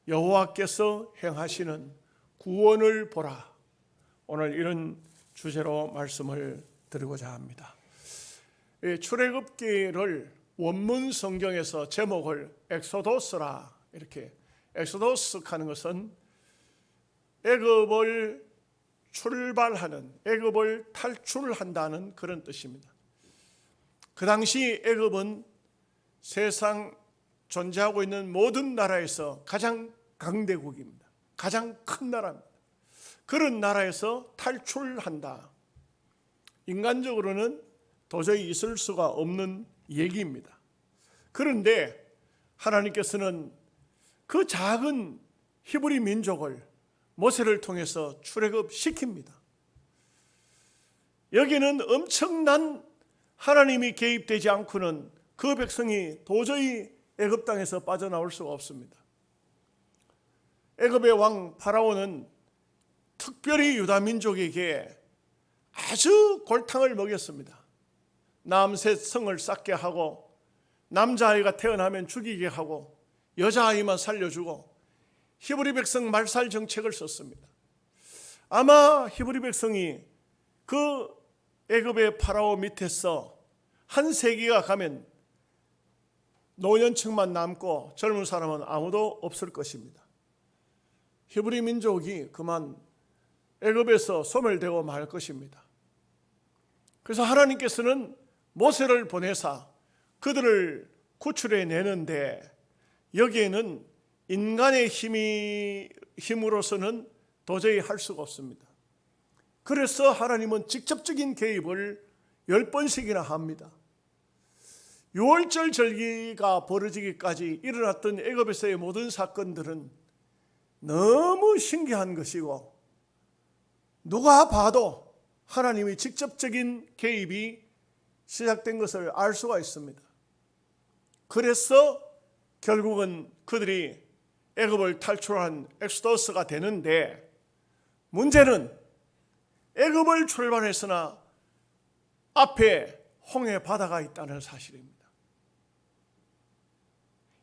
여호와께서 행하시는 구원을 보라. 오늘 이런 주제로 말씀을 드리고자 합니다. 출애굽기를 원문 성경에서 제목을 엑소도스라, 이렇게 엑소도스 하는 것은 애굽을 출발하는, 애굽을 탈출한다는 그런 뜻입니다. 그 당시 애굽은 세상 존재하고 있는 모든 나라에서 가장 강대국입니다. 가장 큰 나라입니다. 그런 나라에서 탈출한다. 인간적으로는 도저히 있을 수가 없는 얘기입니다. 그런데 하나님께서는 그 작은 히브리 민족을 모세를 통해서 출애굽시킵니다. 여기는 엄청난 하나님이 개입되지 않고는 그 백성이 도저히 애굽 땅에서 빠져나올 수가 없습니다. 애굽의 왕 파라오는 특별히 유다 민족에게 아주 골탕을 먹였습니다. 남셋 성을 쌓게 하고, 남자아이가 태어나면 죽이게 하고, 여자아이만 살려주고, 히브리 백성 말살 정책을 썼습니다. 아마 히브리 백성이 그 애굽의 파라오 밑에서 한 세기가 가면 노년층만 남고 젊은 사람은 아무도 없을 것입니다. 히브리 민족이 그만 애굽에서 소멸되고 말 것입니다. 그래서 하나님께서는 모세를 보내사 그들을 구출해 내는데, 여기에는 인간의 힘으로서는 도저히 할 수가 없습니다. 그래서 하나님은 직접적인 개입을 10번씩이나 합니다. 6월절 절기가 벌어지기까지 일어났던 애굽에서의 모든 사건들은 너무 신기한 것이고, 누가 봐도 하나님의 직접적인 개입이 시작된 것을 알 수가 있습니다. 그래서 결국은 그들이 애굽을 탈출한 엑소더스가 되는데, 문제는 애굽을 출발했으나 앞에 홍해 바다가 있다는 사실입니다.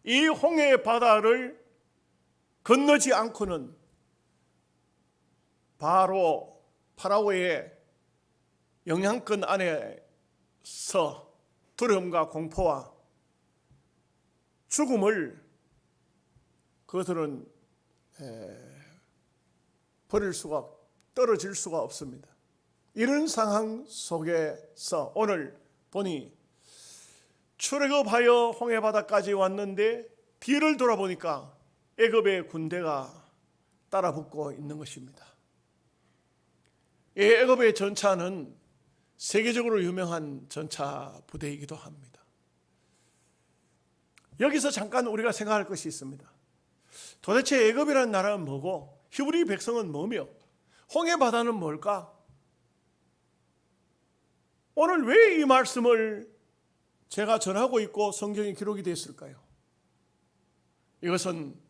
이 홍해 바다를 건너지 않고는 파라오의 영향권 안에서 두려움과 공포와 죽음을 그들은 떨어질 수가 없습니다. 이런 상황 속에서 오늘 보니 출애굽하여 홍해바다까지 왔는데 뒤를 돌아보니까 애굽의 군대가 따라붙고 있는 것입니다. 이 애굽의 전차는 세계적으로 유명한 전차 부대이기도 합니다. 여기서 잠깐 우리가 생각할 것이 있습니다. 도대체 애굽이라는 나라는 뭐고, 히브리 백성은 뭐며, 홍해바다는 뭘까? 오늘 왜 이 말씀을 제가 전하고 있고 성경에 기록이 되어 있을까요? 이것은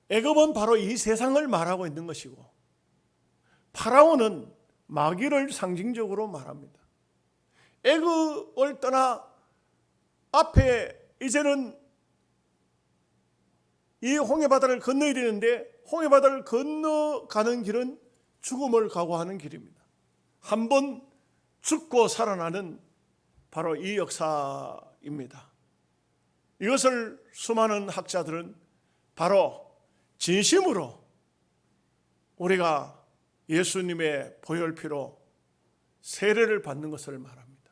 애굽은 바로 이 세상을 말하고 있는 것이고, 파라오는 마귀를 상징적으로 말합니다. 애굽을 떠나 앞에 이제는 이 홍해바다를 건너야 되는데, 홍해바다를 건너가는 길은 죽음을 각오하는 길입니다. 한번 죽고 살아나는 바로 이 역사입니다. 이것을 수많은 학자들은 바로 진심으로 우리가 예수님의 보혈피로 세례를 받는 것을 말합니다.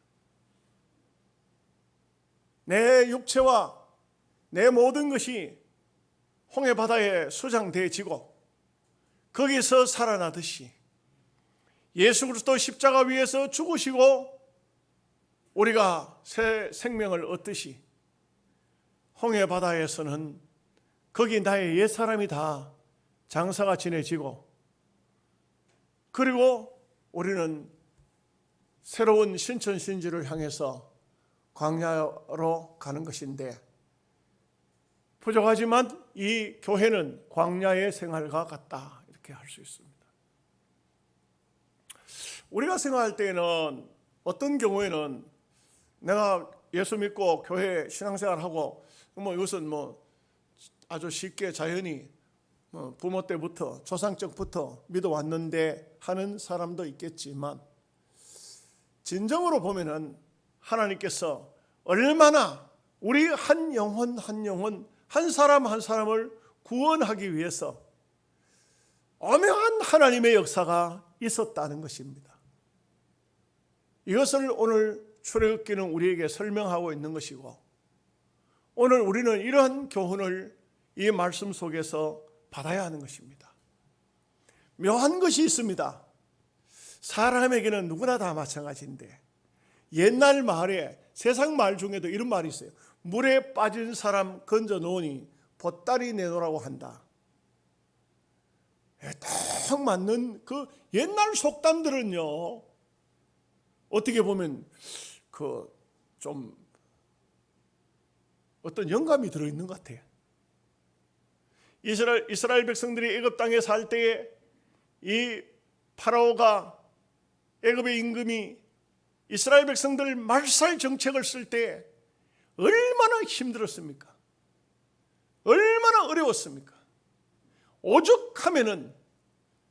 내 육체와 내 모든 것이 홍해바다에 수장되어지고 거기서 살아나듯이 예수 그리스도 십자가 위에서 죽으시고 우리가 새 생명을 얻듯이 홍해바다에서는 거기 나의 옛사람이 다 장사가 지내지고, 그리고 우리는 새로운 신천신지를 향해서 광야로 가는 것인데, 부족하지만 이 교회는 광야의 생활과 같다, 이렇게 할 수 있습니다. 우리가 생각할 때는 어떤 경우에는 내가 예수 믿고 교회 신앙생활하고 이것은 아주 쉽게 자연히 부모 때부터 조상적부터 믿어왔는데 하는 사람도 있겠지만, 진정으로 보면은 하나님께서 얼마나 우리 한 영혼 한 영혼, 한 사람 한 사람을 구원하기 위해서 엄연한 하나님의 역사가 있었다는 것입니다. 이것을 오늘 출애굽기는 우리에게 설명하고 있는 것이고, 오늘 우리는 이러한 교훈을 이 말씀 속에서 받아야 하는 것입니다. 묘한 것이 있습니다. 사람에게는 누구나 다 마찬가지인데, 옛날 말에, 세상 말 중에도 이런 말이 있어요. 물에 빠진 사람 건져 놓으니 보따리 내놓으라고 한다. 딱 맞는 그 옛날 속담들은요, 어떻게 보면 좀 어떤 영감이 들어있는 것 같아요. 이스라엘 백성들이 애굽 땅에 살 때에 이 파라오가, 애굽의 임금이 이스라엘 백성들 말살 정책을 쓸 때 얼마나 힘들었습니까? 얼마나 어려웠습니까? 오죽하면은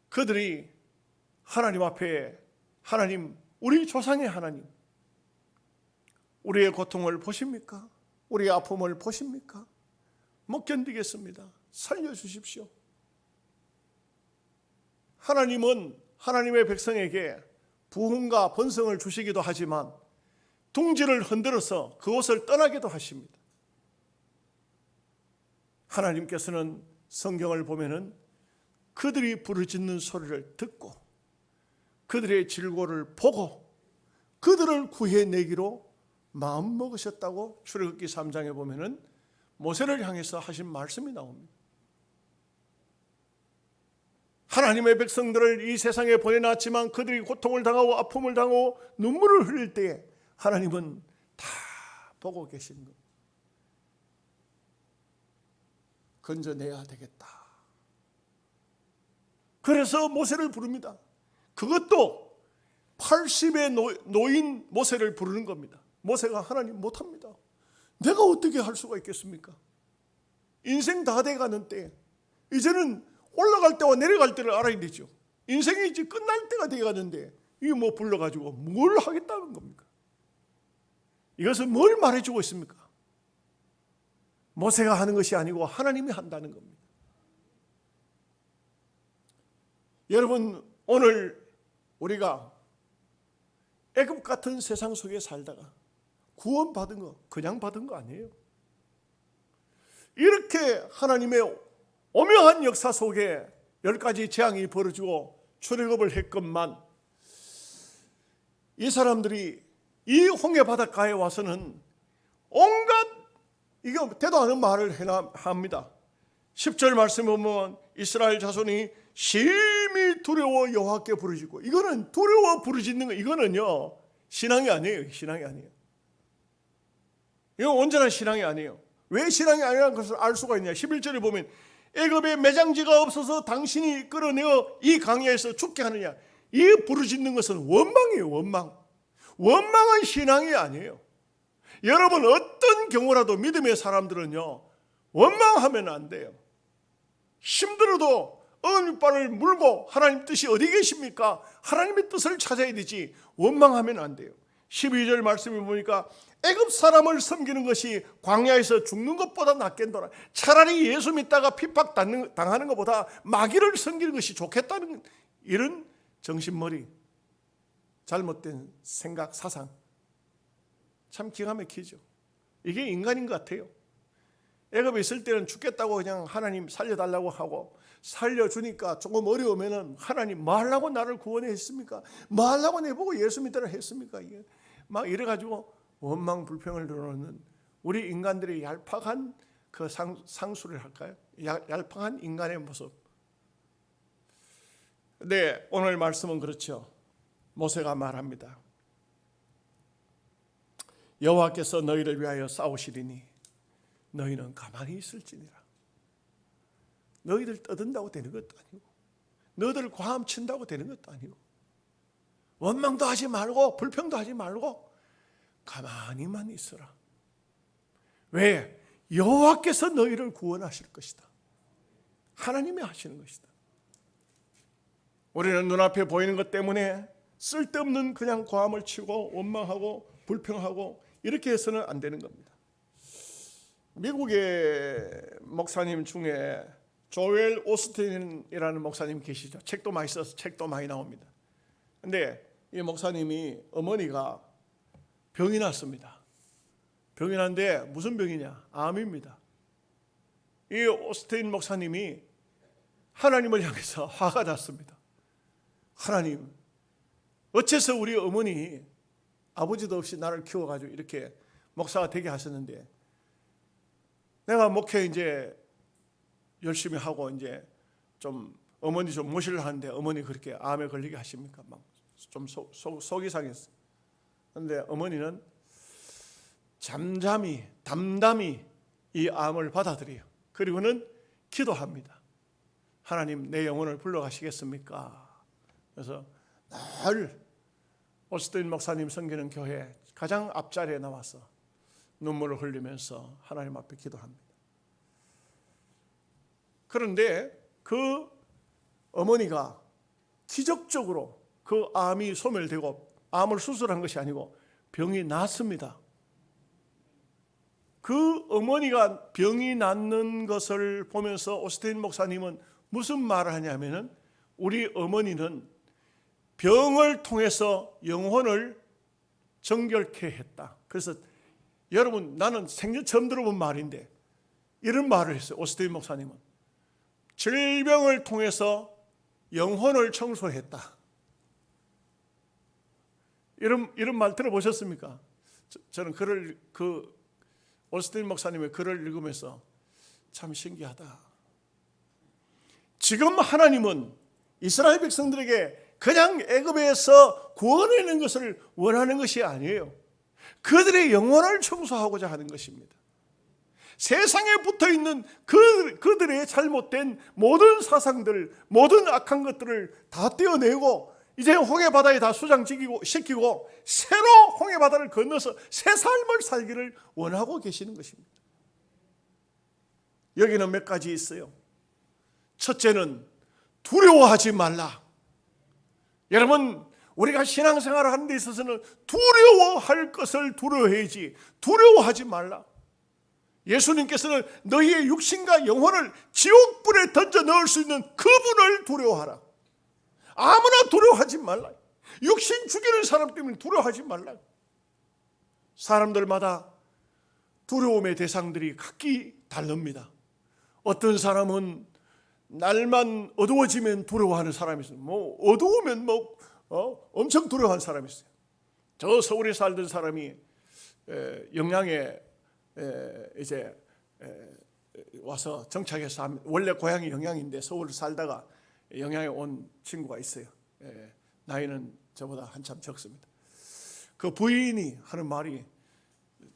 그들이 하나님 앞에, 하나님, 우리 조상의 하나님, 우리의 고통을 보십니까? 우리의 아픔을 보십니까? 못 견디겠습니다. 살려주십시오. 하나님은 하나님의 백성에게 부흥과 번성을 주시기도 하지만 둥지를 흔들어서 그곳을 떠나기도 하십니다. 하나님께서는 성경을 보면은 그들이 부르짖는 소리를 듣고 그들의 질고를 보고 그들을 구해내기로 마음먹으셨다고 출애굽기 3장에 보면은 모세를 향해서 하신 말씀이 나옵니다. 하나님의 백성들을 이 세상에 보내놨지만 그들이 고통을 당하고 아픔을 당하고 눈물을 흘릴 때에 하나님은 다 보고 계신 것. 건져내야 되겠다. 그래서 모세를 부릅니다. 그것도 80의 노인 모세를 부르는 겁니다. 모세가 하나님 못합니다. 내가 어떻게 할 수가 있겠습니까? 인생 다 돼가는 때, 이제는 올라갈 때와 내려갈 때를 알아야 되죠. 인생이 이제 끝날 때가 돼가는데 이게 뭐 불러가지고 뭘 하겠다는 겁니까? 이것은 뭘 말해주고 있습니까? 모세가 하는 것이 아니고 하나님이 한다는 겁니다. 여러분, 오늘 우리가 애굽 같은 세상 속에 살다가 구원받은 거 그냥 받은 거 아니에요. 이렇게 하나님의 오묘한 역사 속에 10가지 재앙이 벌어지고 출애굽을 했건만 이 사람들이 이 홍해 바닷가에 와서는 온갖 이거 되도 않은 말을 합니다. 10절 말씀에 보면 이스라엘 자손이 심히 두려워 여호와께 부르짖고, 이거는 두려워 부르짖는 거, 이거는요 신앙이 아니에요. 신앙이 아니에요. 이건 온전한 신앙이 아니에요. 왜 신앙이 아니라는 것을 알 수가 있냐? 11절에 보면 애굽에 매장지가 없어서 당신이 끌어내어 이 강야에서 죽게 하느냐. 이 부르짖는 것은 원망이에요. 원망. 원망은 신앙이 아니에요. 여러분, 어떤 경우라도 믿음의 사람들은요 원망하면 안 돼요. 힘들어도 어깃발을 물고 하나님 뜻이 어디 계십니까? 하나님의 뜻을 찾아야 되지 원망하면 안 돼요. 12절 말씀을 보니까 애굽 사람을 섬기는 것이 광야에서 죽는 것보다 낫겠노라. 차라리 예수 믿다가 핍박 당하는 것보다 마귀를 섬기는 것이 좋겠다는 이런 정신머리, 잘못된 생각, 사상, 참 기가 막히죠. 이게 인간인 것 같아요. 애굽에 있을 때는 죽겠다고 그냥 하나님 살려달라고 하고, 살려주니까 조금 어려우면은 하나님 뭐 하려고 나를 구원해 했습니까? 뭐 하려고 내보고 예수 믿으라 했습니까? 이게 막 이래가지고 원망 불평을 드러내는 우리 인간들의 얄팍한 그 상수를 할까요? 얄팍한 인간의 모습. 네, 오늘 말씀은 그렇죠. 모세가 말합니다. 여호와께서 너희를 위하여 싸우시리니 너희는 가만히 있을지니라. 너희들 떠든다고 되는 것도 아니고, 너희들 과함친다고 되는 것도 아니고, 원망도 하지 말고 불평도 하지 말고 가만히만 있어라. 왜? 여호와께서 너희를 구원하실 것이다. 하나님이 하시는 것이다. 우리는 눈앞에 보이는 것 때문에 쓸데없는 그냥 고함을 치고 원망하고 불평하고 이렇게 해서는 안 되는 겁니다. 미국의 목사님 중에 조엘 오스틴이라는 목사님 계시죠. 책도 많이 써서 책도 많이 나옵니다. 근데 이 목사님이 어머니가 병이 났습니다. 병이 났는데 무슨 병이냐? 암입니다. 이 오스틴 목사님이 하나님을 향해서 화가 났습니다. 하나님, 어째서 우리 어머니 아버지도 없이 나를 키워가지고 이렇게 목사가 되게 하셨는데 내가 목회 이제 열심히 하고 이제 좀 어머니 좀 모시려 하는데 어머니 그렇게 암에 걸리게 하십니까? 막 좀 속이 상했어요. 그런데 어머니는 담담히 이 암을 받아들여요. 그리고는 기도합니다. 하나님, 내 영혼을 불러가시겠습니까? 그래서 늘 오스틴 목사님 섬기는 교회 가장 앞자리에 나와서 눈물을 흘리면서 하나님 앞에 기도합니다. 그런데 그 어머니가 기적적으로 그 암이 소멸되고 암을 수술한 것이 아니고 병이 낫습니다. 그 어머니가 병이 낫는 것을 보면서 오스틴 목사님은 무슨 말을 하냐면은 우리 어머니는 병을 통해서 영혼을 정결케 했다. 그래서 여러분, 나는 생전 처음 들어본 말인데 이런 말을 했어요. 오스틴 목사님은 질병을 통해서 영혼을 청소했다. 이런 말 들어보셨습니까? 저는 그 오스틴 목사님의 글을 읽으면서 참 신기하다. 지금 하나님은 이스라엘 백성들에게 그냥 애굽에서 구원해낸 것을 원하는 것이 아니에요. 그들의 영혼을 청소하고자 하는 것입니다. 세상에 붙어있는 그들의 잘못된 모든 사상들, 모든 악한 것들을 다 떼어내고 이제 홍해바다에 다 수장시키고 새로 홍해바다를 건너서 새 삶을 살기를 원하고 계시는 것입니다. 여기는 몇 가지 있어요. 첫째는 두려워하지 말라. 여러분, 우리가 신앙생활을 하는 데 있어서는 두려워할 것을 두려워해야지 두려워하지 말라. 예수님께서는 너희의 육신과 영혼을 지옥불에 던져 넣을 수 있는 그분을 두려워하라. 아무나 두려워하지 말라. 육신 죽이는 사람 때문에 두려워하지 말라. 사람들마다 두려움의 대상들이 각기 다릅니다. 어떤 사람은 날만 어두워지면 두려워하는 사람이 있어요. 어두우면 엄청 두려워하는 사람이 있어요. 저 서울에 살던 사람이 영양에 이제 와서 정착해서 원래 고향이 영양인데 서울을 살다가 영양에 온 친구가 있어요. 나이는 저보다 한참 적습니다. 그 부인이 하는 말이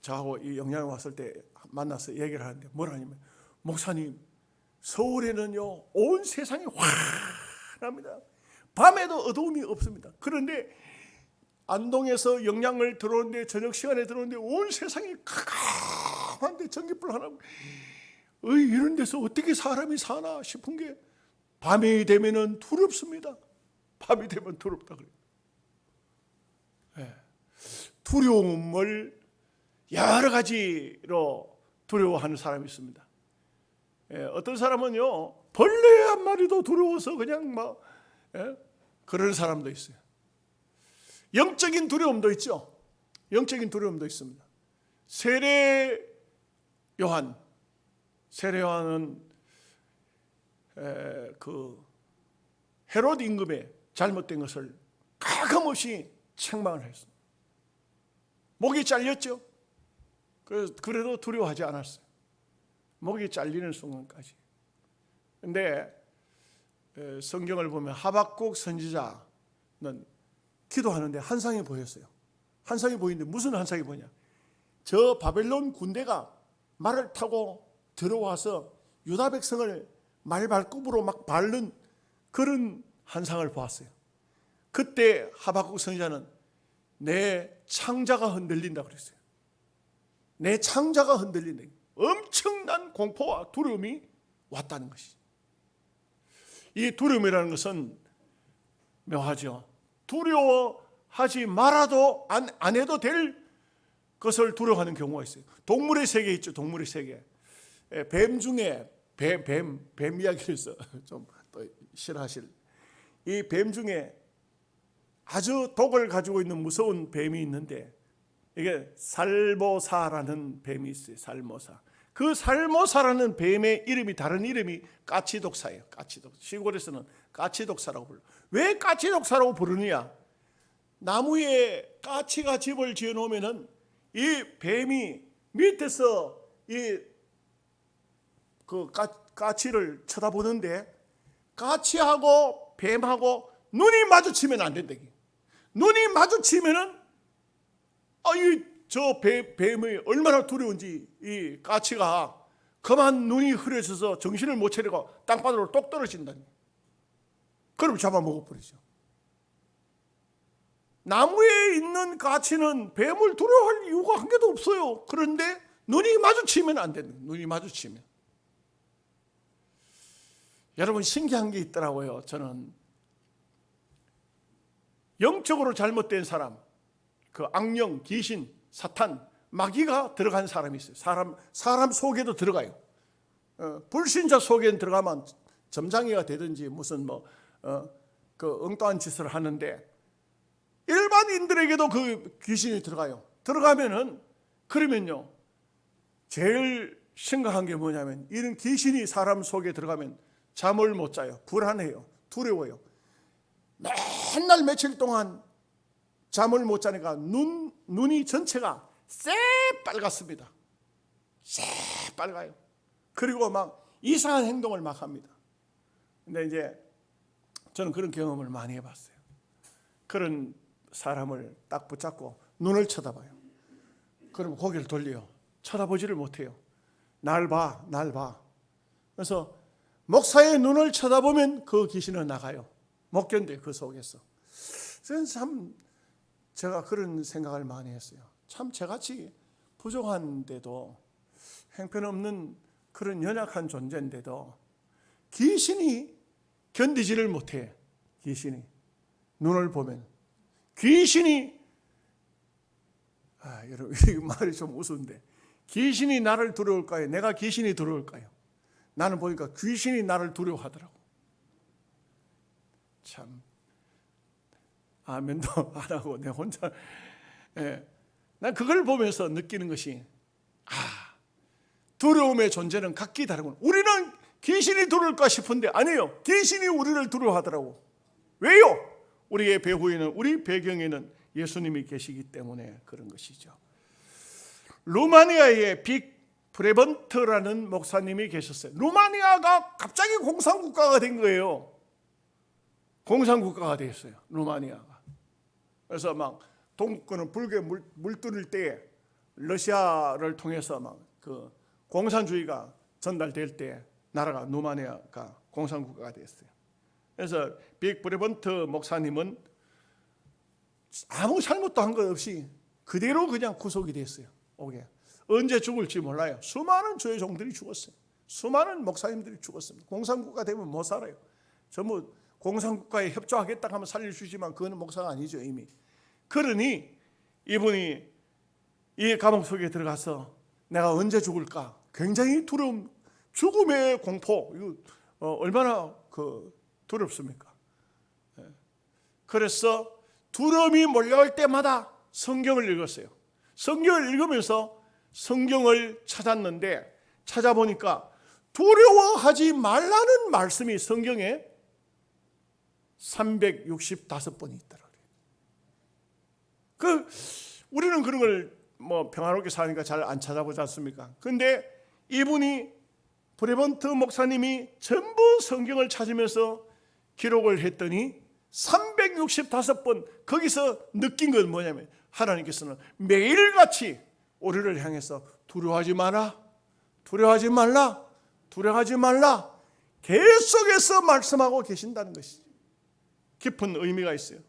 저하고 이 영양에 왔을 때 만나서 얘기를 하는데 뭐라냐면, 목사님, 서울에는요 온 세상이 환합니다. 밤에도 어두움이 없습니다. 그런데 안동에서 영양을 들어오는데 저녁 시간에 들어오는데 온 세상이 캄캄한데 전기불 하나, 이런 데서 어떻게 사람이 사나 싶은 게 밤이 되면은 두렵습니다. 밤이 되면 두렵다 그래요. 두려움을 여러 가지로 두려워하는 사람이 있습니다. 어떤 사람은요 벌레 한 마리도 두려워서 그냥 그런 사람도 있어요. 영적인 두려움도 있죠. 영적인 두려움도 있습니다. 세례 요한은 그 헤롯 임금의 잘못된 것을 가감없이 책망을 했습니다. 목이 잘렸죠. 그래도 두려워하지 않았어요. 목이 잘리는 순간까지. 근데 성경을 보면 하박국 선지자는 기도하는데 환상이 보였어요. 환상이 보이는데 무슨 환상이 보냐? 저 바벨론 군대가 말을 타고 들어와서 유다 백성을 말발굽으로 막 밟는 그런 환상을 보았어요. 그때 하박국 선지자는 내 창자가 흔들린다 그랬어요. 내 창자가 흔들린다. 엄청난 공포와 두려움이 왔다는 것이죠. 이 두려움이라는 것은 묘하죠. 두려워하지 말아도 안 해도 될 것을 두려워하는 경우가 있어요. 동물의 세계 있죠. 동물의 세계. 뱀 중에 뱀 이야기를 해서 좀 또 싫어하실, 이 뱀 중에 아주 독을 가지고 있는 무서운 뱀이 있는데, 이게 살모사라는 뱀이 있어요. 살모사. 그 살모사라는 뱀의 이름이, 다른 이름이 까치독사예요. 까치독. 시골에서는 까치독사라고 불러요. 왜 까치독사라고 부르느냐? 나무에 까치가 집을 지어 놓으면은 이 뱀이 밑에서 까치를 쳐다보는데, 까치하고 뱀하고 눈이 마주치면 안 된다. 눈이 마주치면은 저 뱀이 얼마나 두려운지 이 까치가 그만 눈이 흐려져서 정신을 못 차리고 땅바닥으로 똑 떨어진다. 그럼 잡아먹어버리죠. 나무에 있는 까치는 뱀을 두려워할 이유가 한 개도 없어요. 그런데 눈이 마주치면 안 된다. 눈이 마주치면. 여러분, 신기한 게 있더라고요. 저는 영적으로 잘못된 사람, 그 악령, 귀신, 사탄, 마귀가 들어간 사람이 있어요. 사람 속에도 들어가요. 불신자 속에 들어가면 점장이가 되든지 무슨 그 엉뚱한 짓을 하는데, 일반인들에게도 그 귀신이 들어가요. 들어가면은, 그러면요, 제일 심각한 게 뭐냐면, 이런 귀신이 사람 속에 들어가면 잠을 못 자요. 불안해요. 두려워요. 맨날 며칠 동안 잠을 못 자니까 눈이 전체가 새빨갛습니다. 새빨가요. 그리고 막 이상한 행동을 막 합니다. 근데 이제 저는 그런 경험을 많이 해봤어요. 그런 사람을 딱 붙잡고 눈을 쳐다봐요. 그럼 고개를 돌려요. 쳐다보지를 못해요. 날 봐. 그래서 목사의 눈을 쳐다보면 그 귀신은 나가요. 못 견뎌요, 그 속에서. 참 제가 그런 생각을 많이 했어요. 참 저같이 부족한데도, 형편없는 그런 연약한 존재인데도 귀신이 견디지를 못해. 귀신이 눈을 보면 귀신이, 여러분, 이 말이 좀 우스운데, 귀신이 나를 두려울까요? 내가 귀신이 두려울까요? 나는 보니까 귀신이 나를 두려워하더라고. 참 아멘도 안 하고 내 혼자. 난 그걸 보면서 느끼는 것이, 두려움의 존재는 각기 다르구나. 우리는 귀신이 두려울까 싶은데 아니에요. 귀신이 우리를 두려워하더라고. 왜요? 우리의 배후에는, 우리 배경에는 예수님이 계시기 때문에 그런 것이죠. 루마니아의 빅 브레번트라는 목사님이 계셨어요. 루마니아가 갑자기 공산국가가 된 거예요. 공산국가가 됐어요, 루마니아가. 그래서 막 동구는 불교에 물들을 때 러시아를 통해서 막 그 공산주의가 전달될 때 나라가, 루마니아가 공산국가가 됐어요. 그래서 빅 브레번트 목사님은 아무 잘못도 한 것 없이 그대로 그냥 구속이 됐어요. 언제 죽을지 몰라요. 수많은 주의 종들이 죽었어요. 수많은 목사님들이 죽었습니다. 공산국가 되면 못 살아요. 전부 공산국가에 협조하겠다 하면 살려주지만 그거는 목사가 아니죠, 이미. 그러니 이분이 이 감옥 속에 들어가서 내가 언제 죽을까? 굉장히 두려움, 죽음의 공포, 이거 얼마나 두렵습니까? 그래서 두려움이 몰려올 때마다 성경을 읽었어요. 성경을 읽으면서 성경을 찾았는데, 찾아보니까 두려워하지 말라는 말씀이 성경에 365번이 있더라고요. 우리는 그런 걸 평화롭게 사니까 잘 안 찾아보지 않습니까? 근데 이분이, 브레번트 목사님이 전부 성경을 찾으면서 기록을 했더니 365번 거기서 느낀 건 뭐냐면, 하나님께서는 매일같이 우리를 향해서 두려워하지 마라, 두려워하지 말라, 두려워하지 말라 계속해서 말씀하고 계신다는 것이죠. 깊은 의미가 있어요.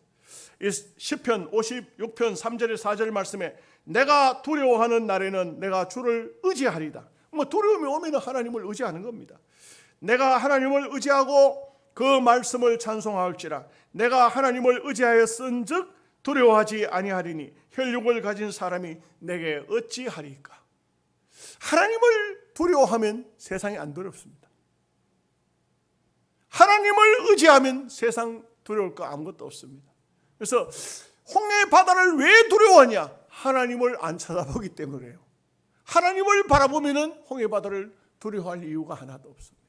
이 시편 56편 3절에 4절 말씀에, 내가 두려워하는 날에는 내가 주를 의지하리다. 두려움이 오면 하나님을 의지하는 겁니다. 내가 하나님을 의지하고 그 말씀을 찬송할지라. 내가 하나님을 의지하여 쓴즉 두려워하지 아니하리니 혈육을 가진 사람이 내게 어찌하리까. 하나님을 두려워하면 세상이 안 두렵습니다. 하나님을 의지하면 세상 두려울 거 아무것도 없습니다. 그래서 홍해 바다를 왜 두려워하냐? 하나님을 안 쳐다보기 때문에요. 하나님을 바라보면 홍해 바다를 두려워할 이유가 하나도 없습니다.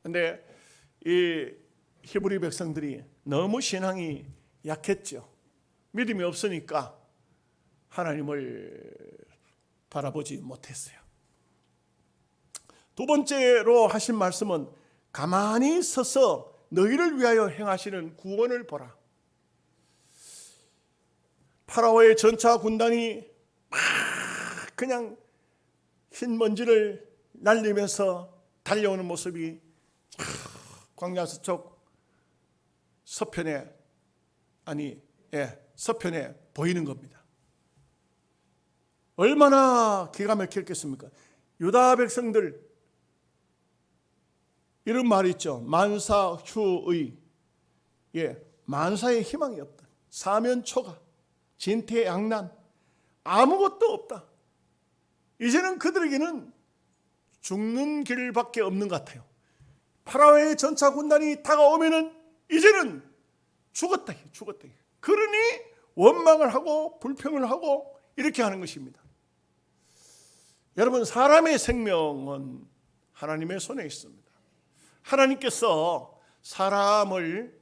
그런데 이 히브리 백성들이 너무 신앙이 약했죠. 믿음이 없으니까 하나님을 바라보지 못했어요. 두 번째로 하신 말씀은 가만히 서서 너희를 위하여 행하시는 구원을 보라. 파라오의 전차 군단이 막 그냥 흰 먼지를 날리면서 달려오는 모습이 광야 서쪽 서편에 보이는 겁니다. 얼마나 기가 막혔겠습니까? 유다 백성들, 이런 말이 있죠. 만사휴의, 만사의 희망이 없다. 사면초가, 진퇴양난, 아무것도 없다. 이제는 그들에게는 죽는 길밖에 없는 것 같아요. 파라오의 전차 군단이 다가오면은 이제는 죽었다. 그러니 원망을 하고 불평을 하고 이렇게 하는 것입니다. 여러분, 사람의 생명은 하나님의 손에 있습니다. 하나님께서 사람을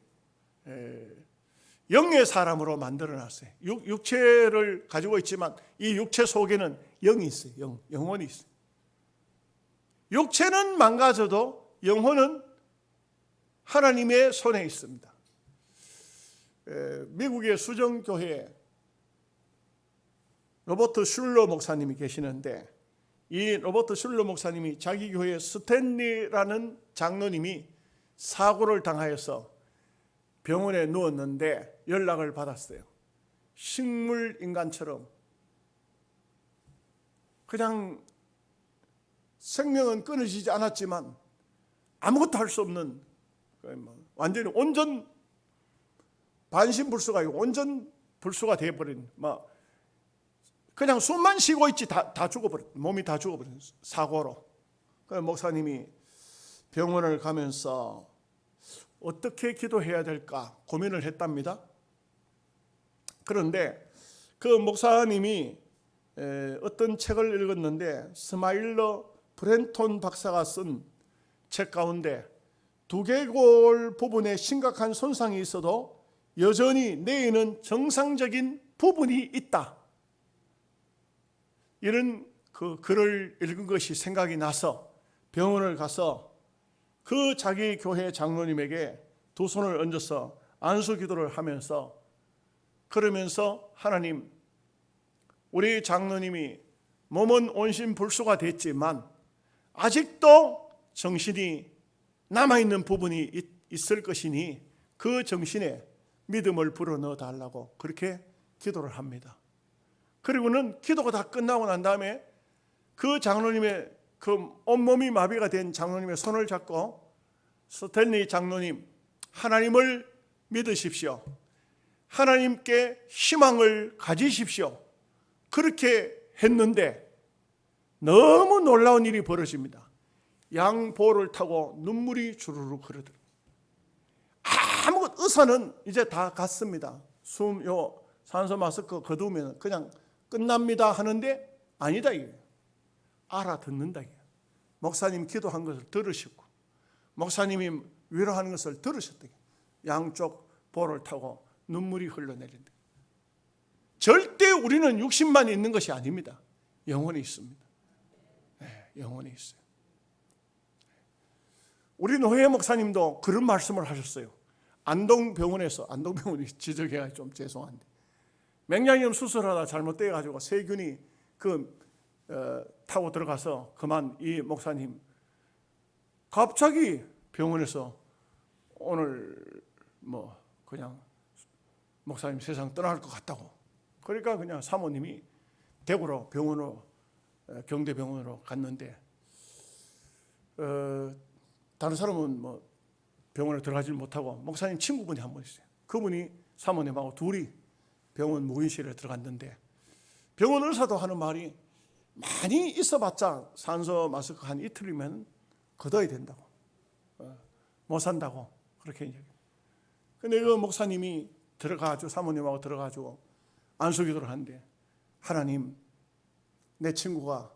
영의 사람으로 만들어놨어요. 육체를 가지고 있지만 이 육체 속에는 영이 있어요. 영혼이 있어요. 육체는 망가져도 영혼은 하나님의 손에 있습니다. 미국의 수정교회에 로버트 슐러 목사님이 계시는데, 이 로버트 슐러 목사님이 자기 교회 스탠리라는 장로님이 사고를 당하여서 병원에 누웠는데 연락을 받았어요. 식물인간처럼 그냥 생명은 끊어지지 않았지만 아무것도 할 수 없는, 완전히 온전 반신불수가 아니고 온전 불수가 되어버린, 그냥 숨만 쉬고 있지 다 죽어버린, 몸이 다 죽어버린 사고로. 그래서 목사님이 병원을 가면서 어떻게 기도해야 될까 고민을 했답니다. 그런데 그 목사님이 어떤 책을 읽었는데, 스마일러 브렌톤 박사가 쓴 책 가운데 두개골 부분에 심각한 손상이 있어도 여전히 뇌에는 정상적인 부분이 있다, 이런 그 글을 읽은 것이 생각이 나서 병원을 가서 그 자기 교회 장로님에게 두 손을 얹어서 안수 기도를 하면서, 그러면서 하나님, 우리 장로님이 몸은 온신불수가 됐지만 아직도 정신이 남아있는 부분이 있을 것이니 그 정신에 믿음을 불어넣어 달라고 그렇게 기도를 합니다. 그리고는 기도가 다 끝나고 난 다음에 그 장로님의, 그 온몸이 마비가 된 장로님의 손을 잡고, 스탠리 장로님, 하나님을 믿으십시오. 하나님께 희망을 가지십시오. 그렇게 했는데 너무 놀라운 일이 벌어집니다. 양보를 타고 눈물이 주르륵 흐르더라고요. 아무것도, 의사는 이제 다 갔습니다. 산소 마스크 거두면 그냥 끝납니다 하는데 아니다, 이게 알아듣는다. 이게 목사님 기도한 것을 들으셨고, 목사님이 위로하는 것을 들으셨다. 양쪽 볼을 타고 눈물이 흘러내린다. 절대 우리는 육신만 있는 것이 아닙니다. 영혼이 있습니다. 영혼이 있어요. 우리 노회 목사님도 그런 말씀을 하셨어요. 안동병원에서, 안동병원이 지적해가 좀 죄송한데, 맹장염 수술하다 잘못돼가지고 세균이 타고 들어가서 그만 이 목사님 갑자기 병원에서 오늘 그냥 목사님 세상 떠날 것 같다고. 그러니까 그냥 사모님이 대구로 병원으로, 경대병원으로 갔는데, 다른 사람은 병원에 들어가지 못하고 목사님 친구분이 한 분 있어요. 그분이 사모님하고 둘이 병원 무인실에 들어갔는데 병원 의사도 하는 말이 많이 있어봤자 산소 마스크 한 이틀이면 걷어야 된다고, 못 산다고 그렇게 얘기해요. 근데 그 목사님이 들어가지고 사모님하고 들어가지고 안수기도를 하는데, 하나님, 내 친구가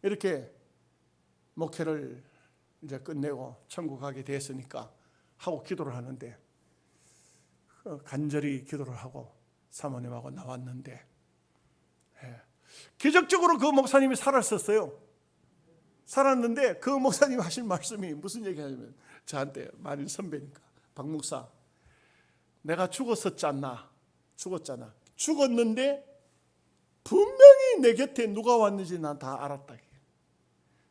이렇게 목회를 이제 끝내고 천국 가게 됐으니까 하고 기도를 하는데, 간절히 기도를 하고 사모님하고 나왔는데, 기적적으로 그 목사님이 살았었어요. 살았는데 그 목사님 하신 말씀이 무슨 얘기하냐면, 저한테 많은 선배니까, 박 목사, 내가 죽었었잖아. 죽었잖아. 죽었는데 분명히 내 곁에 누가 왔는지 난 다 알았다.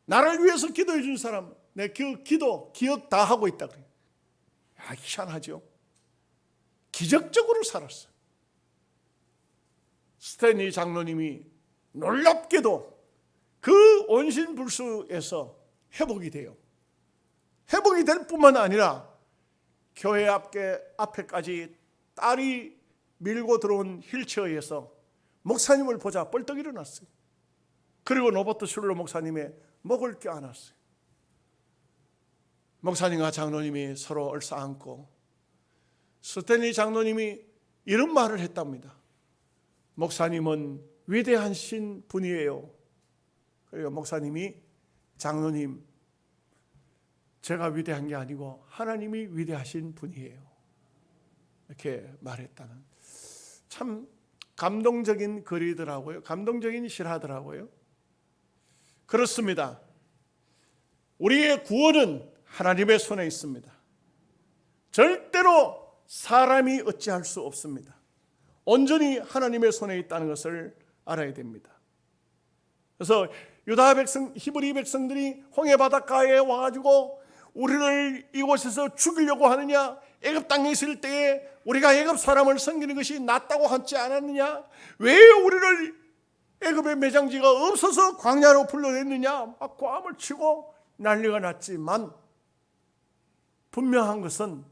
나를 위해서 기도해 준 사람, 내 그 기도 기억 다 하고 있다 그래요. 야, 희한하죠. 기적적으로 살았어요. 스탠리 장로님이 놀랍게도 그 온신불수에서 회복이 돼요. 회복이 될 뿐만 아니라 교회 앞에까지 딸이 밀고 들어온 휠체어에서 목사님을 보자 벌떡 일어났어요. 그리고 로버트 슐러 목사님의 목을 껴안았어요. 목사님과 장로님이 서로 얼싸안고 스탠리 장로님이 이런 말을 했답니다. 목사님은 위대하신 분이에요. 그리고 목사님이, 장로님, 제가 위대한 게 아니고 하나님이 위대하신 분이에요, 이렇게 말했다는, 참 감동적인 글이더라고요. 감동적인 실화더라고요. 그렇습니다. 우리의 구원은 하나님의 손에 있습니다. 절대로 사람이 어찌할 수 없습니다. 온전히 하나님의 손에 있다는 것을 알아야 됩니다. 그래서 유다 백성, 히브리 백성들이 홍해 바닷가에 와가지고 우리를 이곳에서 죽이려고 하느냐, 애굽 땅에 있을 때에 우리가 애굽 사람을 섬기는 것이 낫다고 하지 않았느냐, 왜 우리를 애굽의 매장지가 없어서 광야로 불러냈느냐, 막 고함을 치고 난리가 났지만, 분명한 것은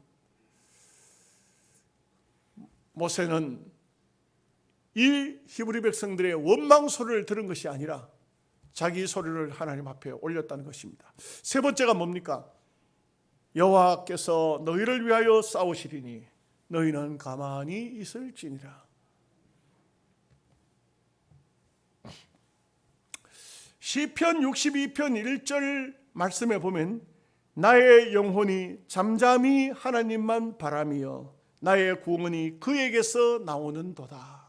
모세는 이 히브리 백성들의 원망 소리를 들은 것이 아니라 자기 소리를 하나님 앞에 올렸다는 것입니다. 세 번째가 뭡니까? 여호와께서 너희를 위하여 싸우시리니 너희는 가만히 있을지니라. 시편 62편 1절 말씀에 보면, 나의 영혼이 잠잠히 하나님만 바라며 나의 구원이 그에게서 나오는도다.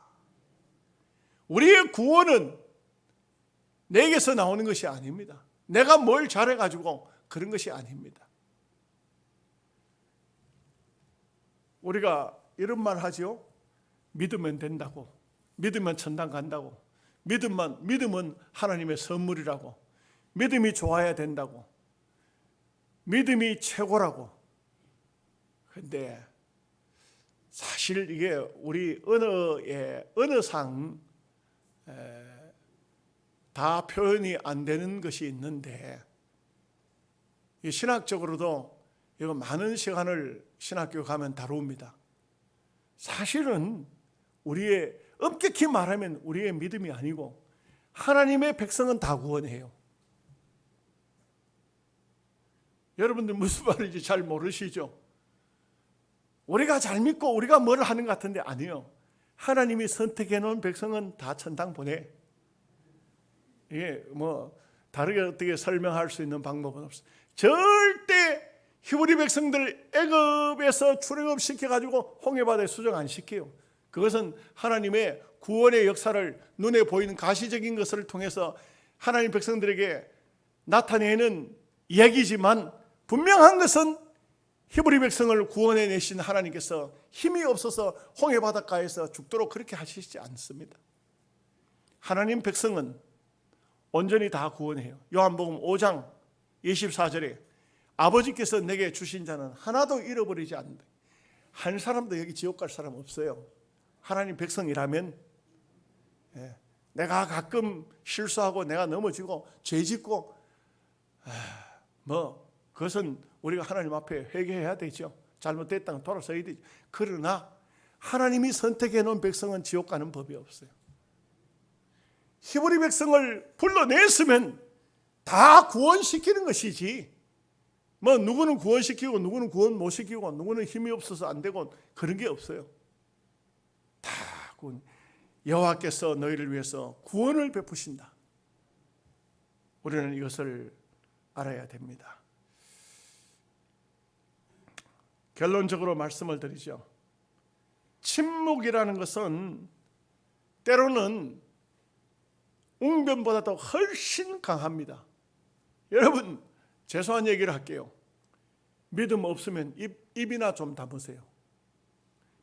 우리의 구원은 내게서 나오는 것이 아닙니다. 내가 뭘 잘해가지고 그런 것이 아닙니다. 우리가 이런 말 하죠. 믿으면 된다고, 믿으면 천당 간다고, 믿음은 하나님의 선물이라고, 믿음이 좋아야 된다고, 믿음이 최고라고. 그런데 사실 이게 우리 언어상 다 표현이 안 되는 것이 있는데, 신학적으로도 이거 많은 시간을 신학교 가면 다룹니다. 사실은 우리의, 엄격히 말하면 우리의 믿음이 아니고 하나님의 백성은 다 구원해요. 여러분들 무슨 말인지 잘 모르시죠? 우리가 잘 믿고 우리가 뭘 하는 것 같은데 아니요. 하나님이 선택해 놓은 백성은 다 천당 보내. 이게 뭐 다르게 어떻게 설명할 수 있는 방법은 없어요. 절대 히브리 백성들 애굽에서 출애굽 시켜가지고 홍해바다에 수정 안 시켜요. 그것은 하나님의 구원의 역사를 눈에 보이는 가시적인 것을 통해서 하나님 백성들에게 나타내는 이야기지만, 분명한 것은 히브리 백성을 구원해 내신 하나님께서 힘이 없어서 홍해 바닷가에서 죽도록 그렇게 하시지 않습니다. 하나님 백성은 온전히 다 구원해요. 요한복음 5장 24절에 아버지께서 내게 주신 자는 하나도 잃어버리지 않는다. 한 사람도 여기 지옥 갈 사람 없어요. 하나님 백성이라면. 내가 가끔 실수하고 내가 넘어지고 죄 짓고 그것은 우리가 하나님 앞에 회개해야 되죠. 잘못됐다면 돌아서야 되죠. 그러나 하나님이 선택해 놓은 백성은 지옥 가는 법이 없어요. 히브리 백성을 불러냈으면 다 구원시키는 것이지, 뭐 누구는 구원시키고 누구는 구원 못 시키고 누구는 힘이 없어서 안 되고 그런 게 없어요. 다 구원. 여호와께서 너희를 위해서 구원을 베푸신다. 우리는 이것을 알아야 됩니다. 결론적으로 말씀을 드리죠. 침묵이라는 것은 때로는 웅변보다도 훨씬 강합니다. 여러분, 죄송한 얘기를 할게요. 믿음 없으면 입이나 좀 다무세요.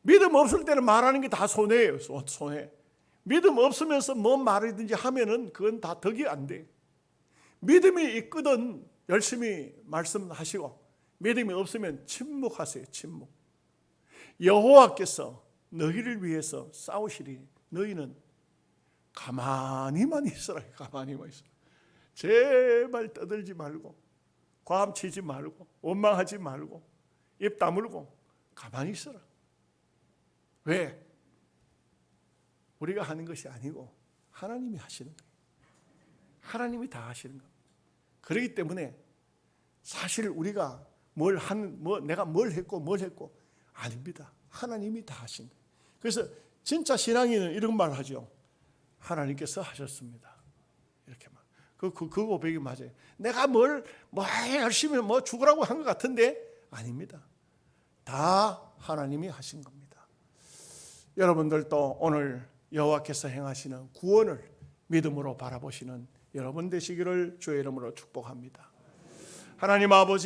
믿음 없을 때는 말하는 게 다 손해예요. 손해. 믿음 없으면서 뭔 말이든지 하면은 그건 다 덕이 안 돼. 믿음이 있거든 열심히 말씀하시고, 믿음이 없으면 침묵하세요. 침묵. 여호와께서 너희를 위해서 싸우시리. 너희는 가만히만 있어라. 가만히만 있어라. 제발 떠들지 말고, 과함치지 말고, 원망하지 말고, 입 다물고 가만히 있어라. 왜? 우리가 하는 것이 아니고 하나님이 하시는 거예요. 하나님이 다 하시는 거예요. 그렇기 때문에 사실 우리가 내가 뭘 했고 아닙니다. 하나님이 다 하신 거예요. 그래서 진짜 신앙인은 이런 말 하죠. 하나님께서 하셨습니다. 이렇게 말. 그 고백이 맞아요. 내가 뭘 열심히 죽으라고 한 것 같은데 아닙니다. 다 하나님이 하신 겁니다. 여러분들도 오늘 여호와께서 행하시는 구원을 믿음으로 바라보시는 여러분 되시기를 주의 이름으로 축복합니다. 하나님 아버지,